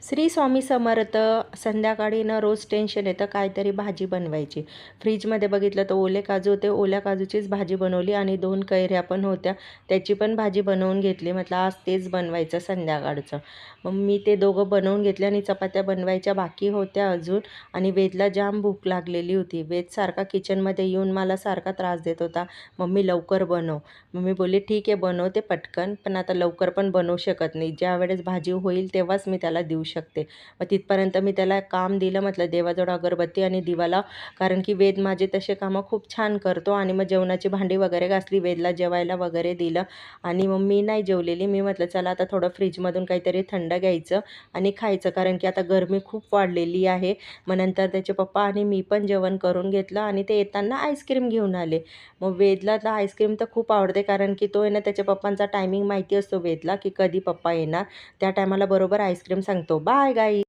श्री स्वामी समर्थ. संध्याकाळी ना रोज टेन्शन येतं काहीतरी भाजी बनवायची. फ्रीजमध्ये बघितलं तर ओले काजू होते. ओल्या काजूचीच भाजी बनवली आणि 2 कैऱ्या पण होत्या. त्याची पण भाजी बनवून घेतली. म्हटलं आज तेच बनवायचं संध्याकाळचं. मग मी ते दोघं बनवून घेतले आणि चपात्या बनवायच्या बाकी होत्या अजून. आणि वेदला जाम भूक लागलेली होती. वेद सारखा किचनमध्ये येऊन मला सारखा त्रास देत होता, "मम्मी लवकर बनव." मग मी बोलली, "ठीक आहे बनवते पटकन, पण आता लवकर पण बनवू शकत नाही. ज्यावेळेस भाजी होईल तेव्हाच मी त्याला देऊ शकते." मग तिथपर्यंत मी त्याला काम दिलं. म्हटलं देवाजवळ अगरबत्ती आणि दिवा लाव, कारण की वेद माझे तसे कामं खूप छान करतो. आणि मग जेवणाची भांडी वगैरे घासली, वेदला जेवायला वगैरे दिलं. आणि मग मी नाही जेवलेली. मी म्हटलं चला आता थोडं फ्रीजमधून काहीतरी थंड घ्यायचं आणि खायचं, कारण की आता गरमी खूप वाढलेली आहे. मग नंतर त्याचे पप्पा आणि मी पण जेवण करून घेतलं आणि ते येताना आईस्क्रीम घेऊन आले. मग वेदला तर आईस्क्रीम तर खूप आवडते, कारण की तो आहे ना त्याच्या पप्पांचा टायमिंग माहिती असतो वेदला, की कधी पप्पा येणार. त्या टायमाला बरोबर आईस्क्रीम सांगतो. Bye guys.